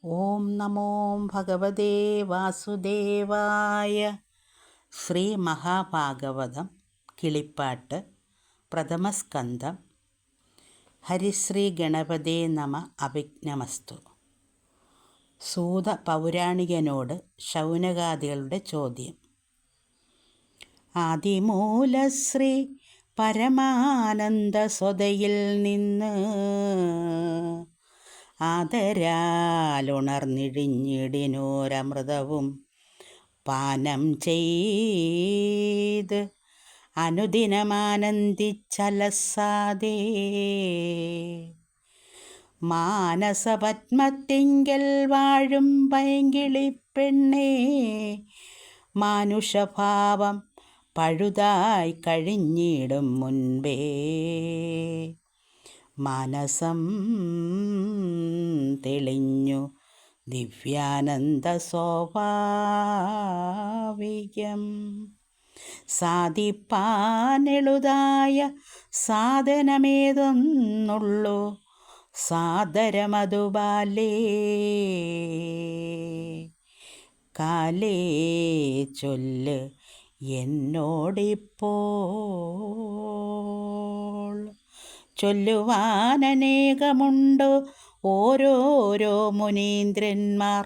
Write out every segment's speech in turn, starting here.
ഓം നമോ ഭഗവതേ വാസുദേവായ. ശ്രീ മഹാഭാഗവതം കിളിപ്പാട്ട് പ്രഥമസ്കന്ധം. ഹരിശ്രീ ഗണപതേ നമ. അഭിജ്ഞമസ്തു. സൂത പൗരാണികനോട് ശൗനകാദികളുടെ ചോദ്യം. ആദിമൂലശ്രീ പരമാനന്ദ സ്വതയിൽ നിന്ന് ആദരാലുണർന്നിഴിഞ്ഞിടിനോരമൃതവും പാനം ചെയ്ത് അനുദിനമാനന്ദിച്ചലസാദേ മാനസപത്മത്തിങ്കൽ വാഴും പൈങ്കിളിപ്പെണ്ണേ, മാനുഷഭാവം പഴുതായി കഴിഞ്ഞിടും മുൻപേ മനസം തെളിഞ്ഞു ദിവ്യാനന്ദ സ്വാഭാവികം. സാധിപ്പാനെളുതായ സാധനമേതൊന്നുള്ളൂ, സാദരമധുബാലേ കാലേ ചൊല്ല് എന്നോടിപ്പോൾ. ചൊല്ലുവാനേകമുണ്ടു ഓരോരോ മുനീന്ദ്രന്മാർ,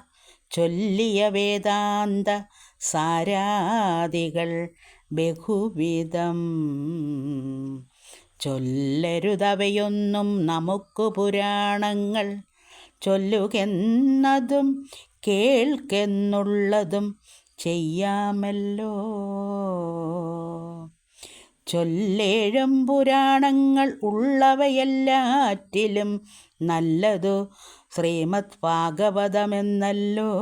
ചൊല്ലിയ വേദാന്ത സാരാദികൾ ബഹുവിധം. ചൊല്ലരുതവയൊന്നും നമുക്ക് പുരാണങ്ങൾ, ചൊല്ലുകെന്നതും കേൾക്കെന്നുള്ളതും ചെയ്യാമല്ലോ. ചൊല്ലേഴും പുരാണങ്ങൾ ഉള്ളവയെല്ലാറ്റിലും നല്ലതു ശ്രീമദ് ഭാഗവതമെന്നല്ലോ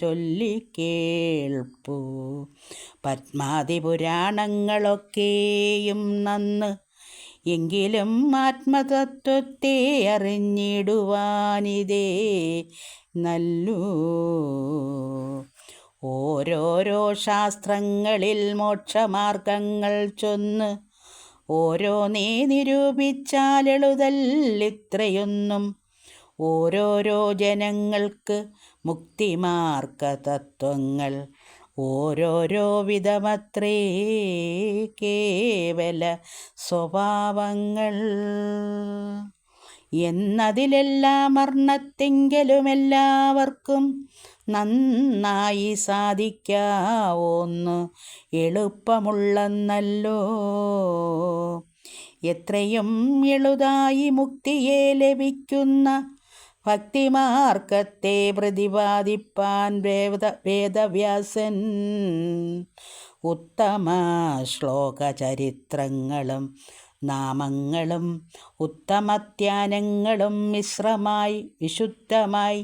ചൊല്ലിക്കേൾപ്പൂ. പത്മാദി പുരാണങ്ങളൊക്കെയും നന്ന്, എങ്കിലും ആത്മതത്വത്തെ അറിഞ്ഞിടുവാനിതേ നല്ലൂ. ഓരോരോ ശാസ്ത്രങ്ങളിൽ മോക്ഷമാർഗങ്ങൾ ചൊന്ന് ഓരോന്നേ നിരൂപിച്ചാലെളുതല്ലിത്രയൊന്നും. ഓരോരോ ജനങ്ങൾക്ക് മുക്തിമാർഗ തത്വങ്ങൾ ഓരോരോ വിധമത്രേ കേവല സ്വഭാവങ്ങൾ. എന്നതിലെല്ലാം വർണ്ണത്തെങ്കിലുമെല്ലാവർക്കും നന്നായി സാധിക്കാവോന്ന് എളുപ്പമുള്ളെന്നല്ലോ. എത്രയും എളുതായി മുക്തിയെ ലഭിക്കുന്ന ഭക്തിമാർഗത്തെ പ്രതിപാദിപ്പാൻ വേദവ്യാസൻ ഉത്തമ ശ്ലോകചരിത്രങ്ങളും നാമങ്ങളും ഉത്തമധ്യാനങ്ങളും മിശ്രമായി വിശുദ്ധമായി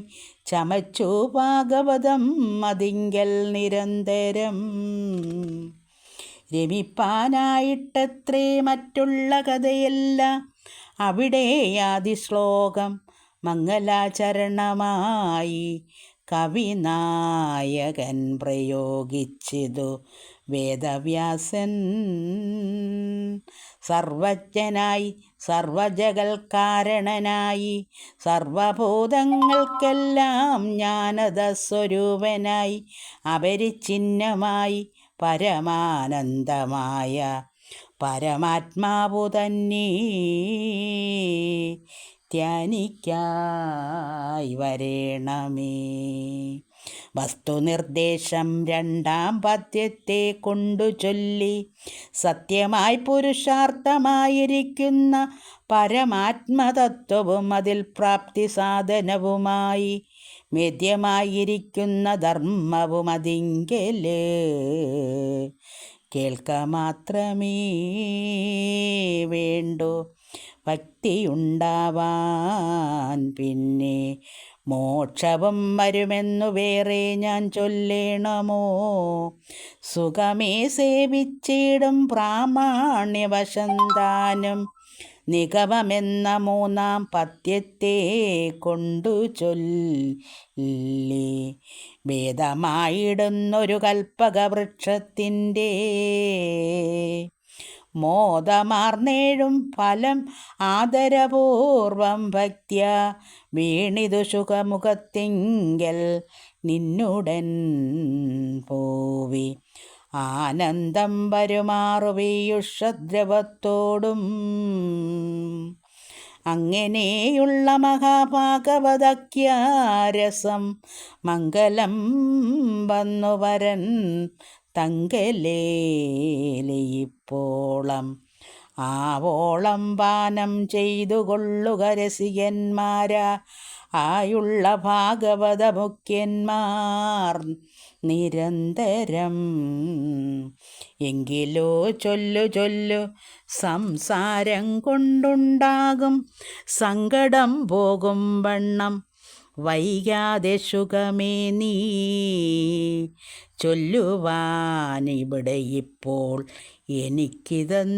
ചമച്ചു ഭാഗവതം അതിങ്കൽ നിരന്തരം. രമിപ്പാനായിട്ടത്രേ മറ്റുള്ള കഥയെല്ലാം അവിടെ ആദിശ്ലോകം മംഗലാചരണമായി കവിനായകൻ പ്രയോഗിച്ചിതു വേദവ്യാസൻ. സർവജ്ഞനായി സർവജഗൽക്കാരണനായി സർവഭൂതങ്ങൾക്കെല്ലാം ജ്ഞാനദസ്വരൂപനായി അപരിച്ഛിന്നമായി പരമാനന്ദമായ പരമാത്മാവു തന്നെ ധ്യാനിക്കായി വരേണമേ. വസ്തുനിർദ്ദേശം രണ്ടാം പദ്യത്തെ കൊണ്ടു ചൊല്ലി, സത്യമായി പുരുഷാർത്ഥമായിരിക്കുന്ന പരമാത്മതത്വവും അതിൽ പ്രാപ്തി സാധനവുമായി മേദ്യമായിരിക്കുന്ന ധർമ്മവും അതിങ്കല് കേൾക്ക മാത്രമേ വേണ്ടു. ഭക്തിയുണ്ടാവാൻ പിന്നെ മോക്ഷവും വരുമെന്നു വേറെ ഞാൻ ചൊല്ലേണമോ? സുഖമേ സേവിച്ചിടും പ്രാമാണ്യവശന്താനും നിഗമമെന്ന മൂന്നാം പദ്യത്തെ കൊണ്ടു ചൊല്ലി, വേദമായിടുന്നൊരു കൽപ്പകവൃക്ഷത്തിൻ്റെ മോദമാർന്നേഴും ഫലം ആദരപൂർവം ഭക്ത്യാ വീണിതു സുഖമുഖത്തിങ്കൽ നിന്നുടൻ പോവി ആനന്ദം വരുമാറു പീയുഷദ്രവത്തോടും അങ്ങനെയുള്ള മഹാഭാഗവതക്യാരസം മംഗലം വന്നു വരൻ തങ്കലേലിപ്പോളം ആവോളം പാനം ചെയ്തു കൊള്ളുക രസികന്മാരാ ആയുള്ള ഭാഗവത മുഖ്യന്മാർ നിരന്തരം എങ്കിലോ ചൊല്ലു സംസാരം കൊണ്ടുണ്ടാകും സങ്കടം പോകും വണ്ണം വൈകാതെ സുഖമേ നീ ചൊല്ലുവാനിവിടെ ഇപ്പോൾ എനിക്കിതന്നേതും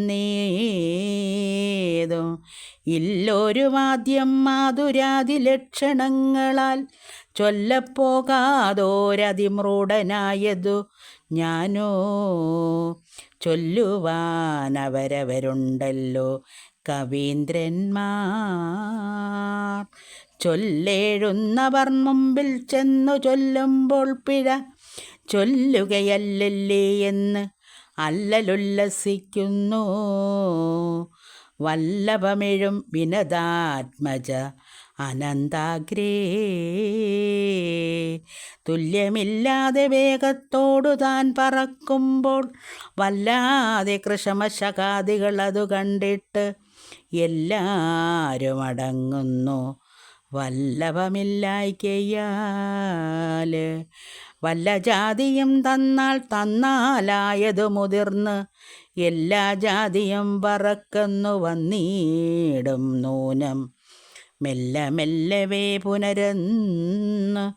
ഇല്ലൊരു വാദ്യം മാധുരാതി ലക്ഷണങ്ങളാൽ ചൊല്ലപ്പോകാതോരതിമൃഢനായതു ഞാനോ ചൊല്ലുവാനവരവരുണ്ടല്ലോ കവീന്ദ്രന്മാർ ചൊല്ലേഴുന്നവർ മുമ്പിൽ ചെന്നു ചൊല്ലുമ്പോൾ പിഴ ചൊല്ലുകയല്ലല്ലേ എന്ന് അല്ലലുല്ലസിക്കുന്നു വല്ലഭമെഴും വിനതാത്മജ അനന്താഗ്രേ തുല്യമില്ലാതെ വേഗത്തോടു താൻ പറക്കുമ്പോൾ വല്ലാതെ കൃഷമശകാദികൾ അതു കണ്ടിട്ട് എല്ലാരും അടങ്ങുന്നു വല്ലഭമില്ലായ്കയാൽ വല്ല ജാതിയും തന്നാലായതു മുതിർന്ന് എല്ലാ ജാതിയും പറക്കുന്നു വന്നിടും നൂനം മെല്ലെ മെല്ലവേ പുനരെന്ന്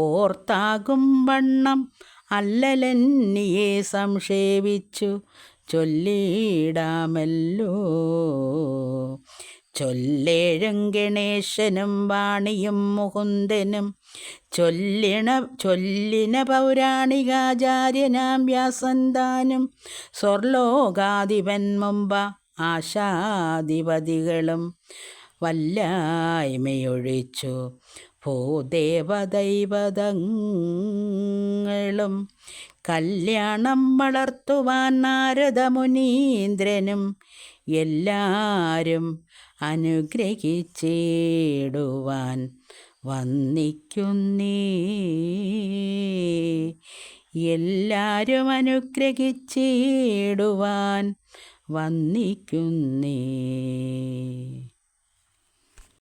ഓർത്താകും വണ്ണം അല്ലലെന്നിയെ സംക്ഷേപിച്ചു ചൊല്ലിടാമല്ലോ ചൊല്ലേഴും ഗണേശനും വാണിയും മുകുന്ദനും ചൊല്ലിന പൗരാണികാചാര്യനാം വ്യാസന്താനും സ്വർലോകാധിപൻ മുമ്പ ആശാധിപതികളും വല്ലായ്മയൊഴിച്ചു ഭൂദേവദൈവതങ്ങളും കല്യാണം വളർത്തുവാൻ നാരദമുനീന്ദ്രനും എല്ലാരും അനുഗ്രഹിച്ചിടുവാൻ വന്നിക്കുന്നേ എല്ലാരും അനുഗ്രഹിച്ചിടുവാൻ വന്നിക്കുന്നേ.